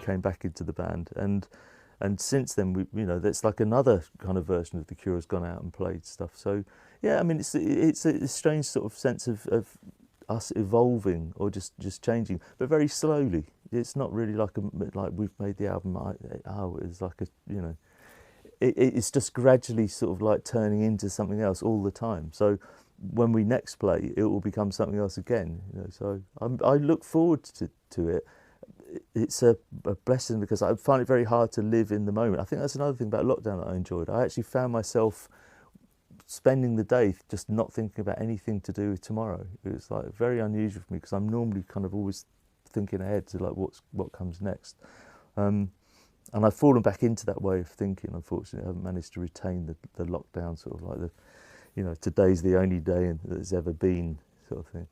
came back into the band, and since then we, that's like another kind of version of The Cure has gone out and played stuff. So yeah, I mean it's a strange sort of sense of us evolving or just changing, but very slowly. It's not really like we've made the album. It's like it's just gradually sort of like turning into something else all the time. So when we next play, it will become something else again. So I look forward to it. It's a blessing because I find it very hard to live in the moment. I think that's another thing about lockdown that I enjoyed. I actually found myself spending the day just not thinking about anything to do with tomorrow. It was like very unusual for me because I'm normally kind of always thinking ahead to like what comes next. And I've fallen back into that way of thinking. Unfortunately, I haven't managed to retain the lockdown sort of like today's the only day there's ever been sort of thing.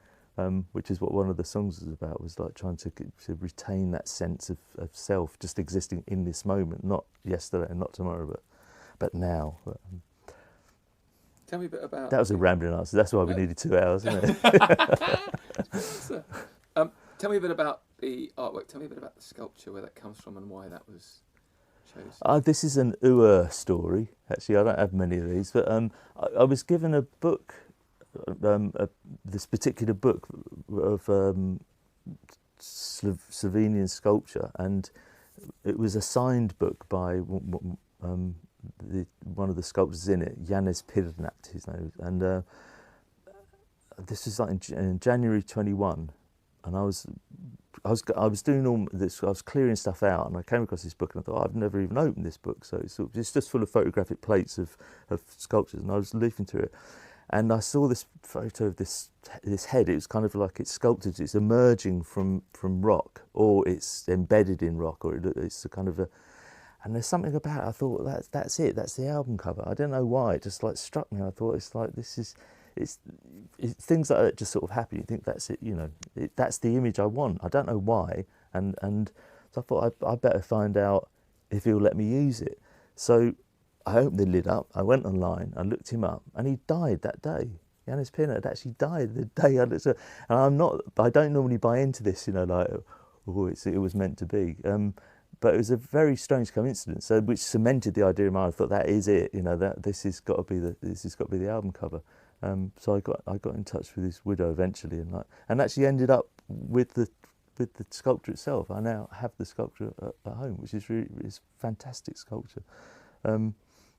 Which is what one of the songs was about, was like trying to retain that sense of self, just existing in this moment, not yesterday and not tomorrow, but now. Tell me a bit about... That was a rambling answer. That's why we needed 2 hours, isn't it? Tell me a bit about the artwork. Tell me a bit about the sculpture, where that comes from and why that was chosen. This is an Ua story. Actually, I don't have many of these, but I was given a book, this particular book of Slovenian sculpture, and it was a signed book by one of the sculptors in it, Janez Pirnat, his name, and this was like in January 21, and I was doing all this. I was clearing stuff out, and I came across this book, and I thought, I've never even opened this book. So it's just full of photographic plates of sculptures, and I was leafing through it, and I saw this photo of this head. It was kind of like it's sculpted. It's emerging from rock, or it's embedded in rock, or it's a kind of a. And there's something about it. I thought that's it. That's the album cover. I don't know why. It just like struck me. I thought it's like it's things like that just sort of happen. You think that's it. That's the image I want. I don't know why. And so I thought I better find out if he'll let me use it. So I opened the lid up. I went online. I looked him up, and he died that day. Janez Pirnat had actually died the day I looked at. And I don't normally buy into this. Like it was meant to be. But it was a very strange coincidence, which cemented the idea in my mind. I thought that is it, that this has got to be the album cover. So I got in touch with his widow eventually, and actually ended up with the sculpture itself. I now have the sculpture at home, which is fantastic sculpture.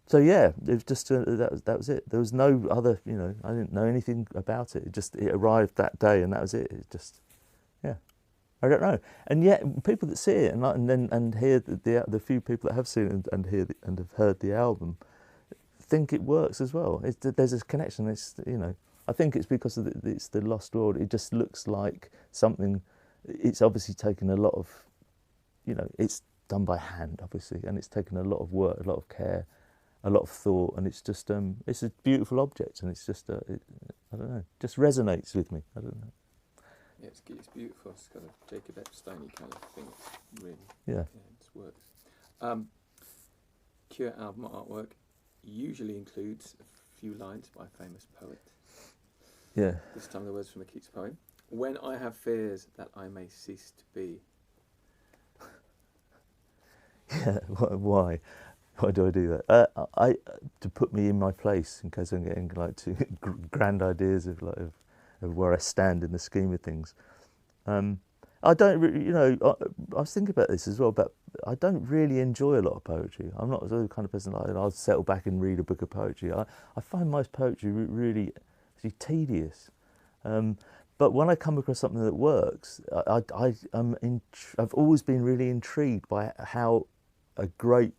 So yeah, it was just that was it. There was no other, I didn't know anything about it. It arrived that day, and that was it. It just, yeah. I don't know, and yet people that see it and hear the few people that have seen it and have heard the album think it works as well. There's a connection. I think it's because it's the Lost World. It just looks like something. It's obviously taken a lot of, it's done by hand, obviously, and it's taken a lot of work, a lot of care, a lot of thought, and it's just it's a beautiful object, and it's just I don't know, just resonates with me. I don't know. Yeah, it's beautiful. It's got a Jacob Epstein kind of thing. Really. Yeah. It works. Cure album artwork usually includes a few lines by a famous poet. Yeah. This time the words from a Keats poem. When I have fears that I may cease to be. Yeah. Why? Why do I do that? To put me in my place, in case I'm getting like too grand ideas of where I stand in the scheme of things. I don't, I was thinking about this as well, but I don't really enjoy a lot of poetry. I'm not the kind of person I'll settle back and read a book of poetry. I find most poetry really tedious. But when I come across something that works, I've always been really intrigued by how a great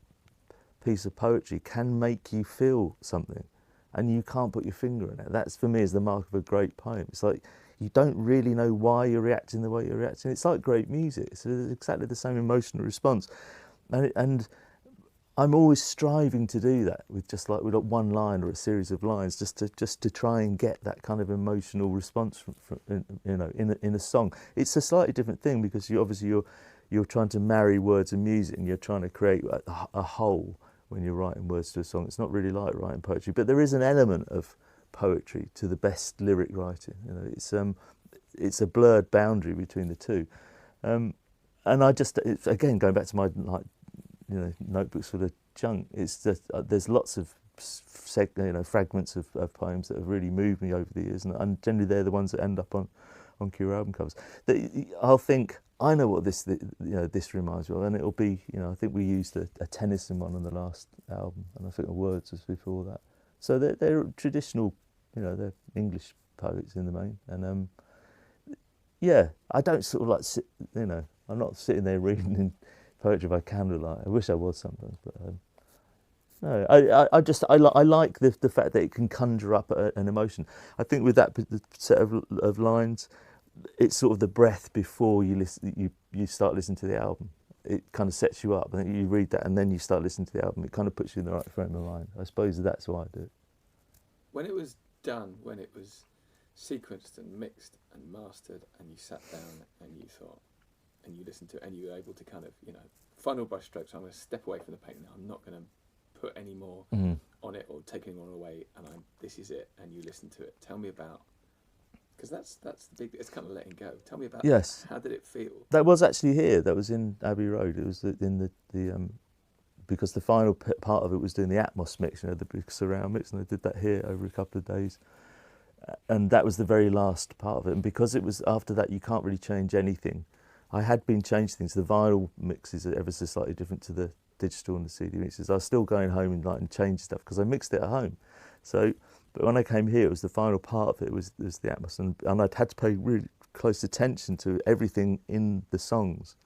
piece of poetry can make you feel something, and you can't put your finger on it. That's, for me, is the mark of a great poem. It's like you don't really know why you're reacting the way you're reacting. It's like great music. It's exactly the same emotional response, and I'm always striving to do that with with one line or a series of lines, just to try and get that kind of emotional response from in a song. It's a slightly different thing because you're trying to marry words and music, and you're trying to create a whole when you're writing words to a song. It's not really like writing poetry, but there is an element of poetry to the best lyric writing. It's a blurred boundary between the two. and I just, it's, again, going back to my like, notebooks full of junk. It's just there's lots of fragments of poems that have really moved me over the years, and generally they're the ones that end up on Cure album covers. I'll think, I know what this reminds me of, and it'll be, I think we used a Tennyson one on the last album, and I think the words was before that. So they're traditional, they're English poets in the main, and yeah, I don't sort of like sit, I'm not sitting there reading in poetry by candlelight. I wish I was sometimes, but no, I like the fact that it can conjure up an emotion. I think with that set of lines, it's sort of the breath before you listen, you start listening to the album. It kind of sets you up, and you read that, and then you start listening to the album. It kind of puts you in the right frame of mind. I suppose that's why I do it. When it was done, when it was sequenced and mixed and mastered, and you sat down and you thought, and you listened to it, and you were able to kind of, final brush strokes, I'm going to step away from the paint now. I'm not going to put any more on it or take any more away, and this is it, and you listen to it. Tell me about, because that's the big, it's kind of letting go. Tell me about yes. How did it feel? That was actually here. That was in Abbey Road. It was in the because the final part of it was doing the Atmos mix, the big surround mix, and I did that here over a couple of days. And that was the very last part of it. And because it was after that, you can't really change anything. I had been changing things. The vinyl mixes are ever so slightly different to the digital and the CD mixes. I was still going home and change stuff because I mixed it at home. So, but when I came here, it was the final part of it was the Atmos, and I'd had to pay really close attention to everything in the songs.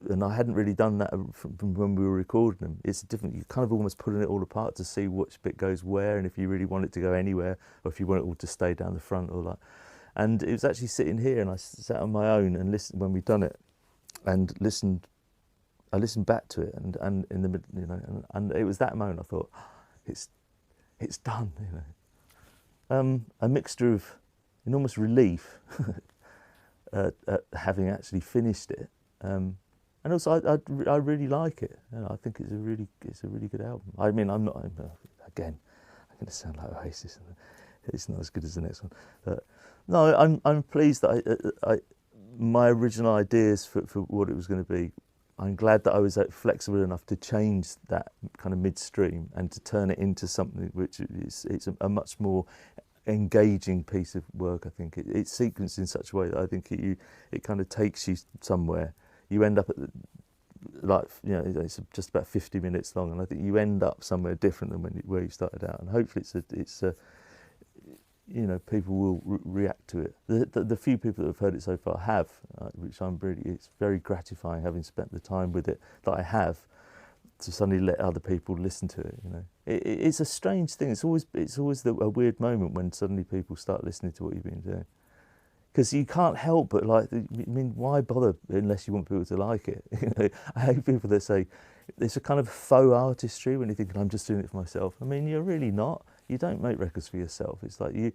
And I hadn't really done that from when we were recording them. It's different. You're kind of almost putting it all apart to see which bit goes where, and if you really want it to go anywhere, or if you want it all to stay down the front, or like. And it was actually sitting here, and I sat on my own and listened when we'd done it, and listened. I listened back to it, and in the middle, and it was that moment I thought, it's done, A mixture of enormous relief at having actually finished it. And also, I really like it. I think it's a really good album. I mean, I'm going to sound like Oasis, and it's not as good as the next one. But no, I'm pleased that my original ideas for what it was going to be. I'm glad that I was flexible enough to change that kind of midstream and to turn it into something which it's a much more engaging piece of work. I think it's sequenced in such a way that I think it kind of takes you somewhere. You end up at it's just about 50 minutes long, and I think you end up somewhere different than where you started out. And hopefully, it's people will react to it. The few people that have heard it so far have, which it's very gratifying having spent the time with it that I have, to suddenly let other people listen to it. It's a strange thing. It's always a weird moment when suddenly people start listening to what you've been doing. Because you can't help but why bother unless you want people to like it? I hate people that say it's a kind of faux artistry when you think I'm just doing it for myself. I mean, you're really not. You don't make records for yourself. It's like you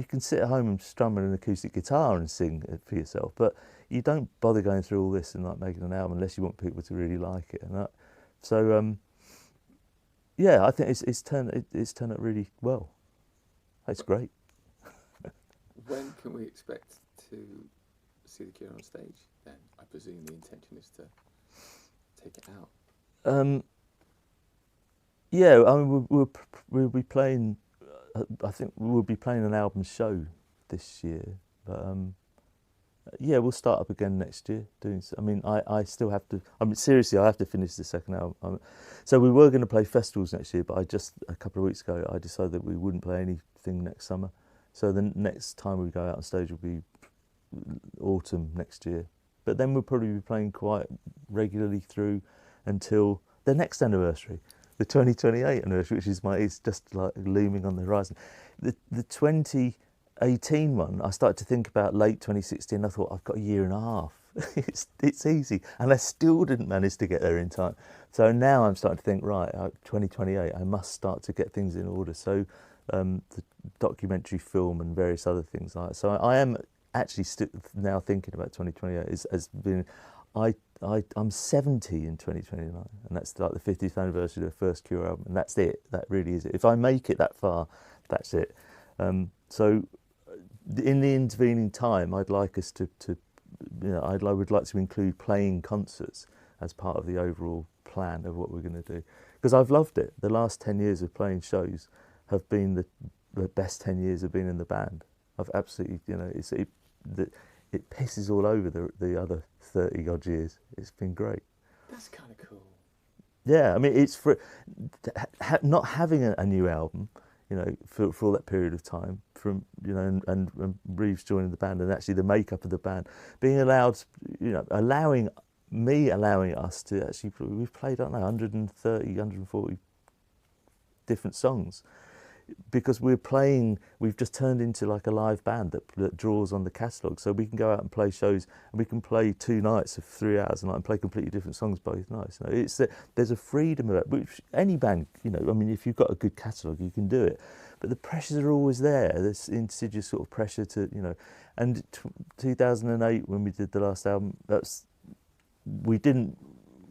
can sit at home and strum an acoustic guitar and sing for yourself, but you don't bother going through all this and making an album unless you want people to really like it. And yeah, I think it's turned out really well. It's great. When can we expect to see the Cure on stage then? I presume the intention is to take it out. Yeah, I mean, we'll be playing. I think we'll be playing an album show this year, but yeah, we'll start up again next year. I still have to. Seriously, I have to finish the second album. So we were going to play festivals next year, but a couple of weeks ago, I decided that we wouldn't play anything next summer. So the next time we go out on stage will be autumn next year. But then we'll probably be playing quite regularly through until the next anniversary, the 2028 anniversary, which is just like looming on the horizon. The 2018 one, I started to think about late 2016. I thought, I've got a year and a half. It's easy. And I still didn't manage to get there in time. So now I'm starting to think, right, 2028, I must start to get things in order. So the documentary film and various other things like that. So I am actually now thinking about 2028 as being, I'm 70 in 2029, and that's like the 50th anniversary of the first Cure album, and that's it. That really is it. If I make it that far, that's it. So in the intervening time, I'd like us to I would like to include playing concerts as part of the overall plan of what we're going to do, because I've loved it. The last 10 years of playing shows have been the best 10 years of being in the band. I've absolutely, it pisses all over the other 30 odd years. It's been great. That's kind of cool. Yeah, I mean, it's for not having a new album, for all that period of time, from and Reeves joining the band, and actually the makeup of the band, being allowed, allowing us to actually, we've played, I don't know, 130, 140 different songs, because we've just turned into like a live band that draws on the catalogue, so we can go out and play shows, and we can play 2 nights of 3 hours a night and play completely different songs both nights. There's a freedom of it, which any band, if you've got a good catalogue, you can do it, but the pressures are always there, this insidious sort of pressure to, and 2008 when we did the last album,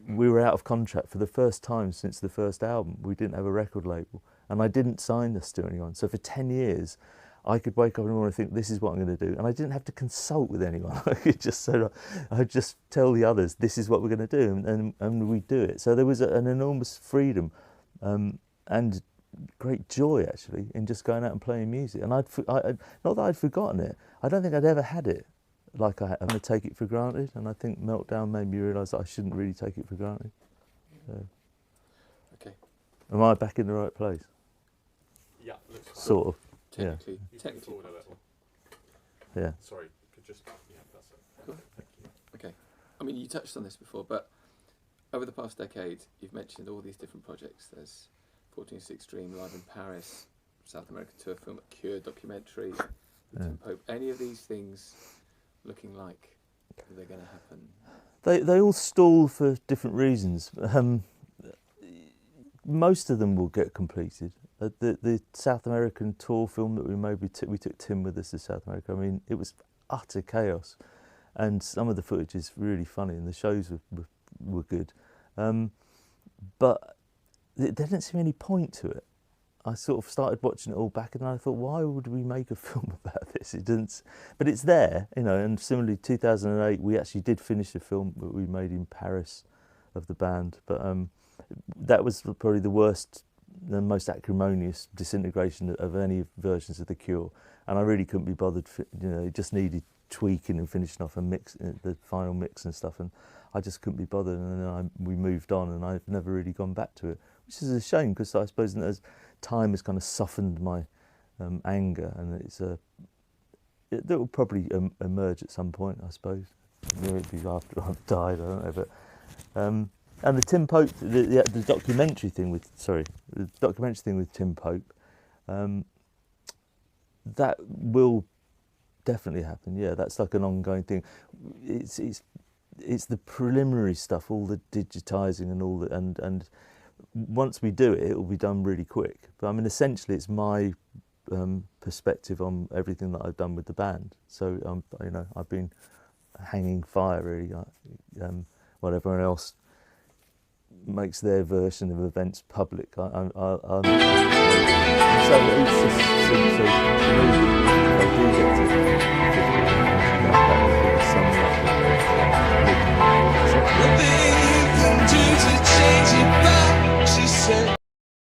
we were out of contract for the first time since the first album. We didn't have a record label, and I didn't sign this to anyone. So for 10 years, I could wake up in the morning and think, this is what I'm going to do. And I didn't have to consult with anyone. I'd just tell the others, this is what we're going to do, and we do it. So there was an enormous freedom and great joy, actually, in just going out and playing music. And not that I'd forgotten it. I don't think I'd ever had it like I have. I'm going to take it for granted, and I think Meltdown made me realise that I shouldn't really take it for granted. So, okay. Am I back in the right place? Yeah, looks like sort of. Technically. Forward a little. Yeah. Sorry, could just that's it. Cool. Thank you. Okay. I mean, you touched on this before, but over the past decade, you've mentioned all these different projects. There's 14 Dream, Live in Paris, South American tour film, Cure documentary, Tim Pope. Any of these things looking like they're going to happen? They all stall for different reasons. Most of them will get completed. The South American tour film that we made, we took Tim with us to South America. I mean, it was utter chaos, and some of the footage is really funny, and the shows were good. But there didn't seem any point to it. I sort of started watching it all back, and I thought, why would we make a film about this? It didn't, but it's there, And similarly, 2008, we actually did finish the film that we made in Paris of the band, but that was probably the worst, the most acrimonious disintegration of any versions of The Cure, and I really couldn't be bothered. It just needed tweaking and finishing off and the final mix and stuff, and I just couldn't be bothered. And then we moved on, and I've never really gone back to it, which is a shame, because I suppose as time has kind of softened my anger, and it will probably emerge at some point, I suppose. Maybe after I've died, I don't know, but. And the Tim Pope, the documentary thing with Tim Pope, that will definitely happen. Yeah, that's like an ongoing thing. It's the preliminary stuff, all the digitising and all that, and once we do it, it will be done really quick. But I mean, essentially, it's my perspective on everything that I've done with the band. So I've been hanging fire really, while everyone else makes their version of events public. So it's just, I do get to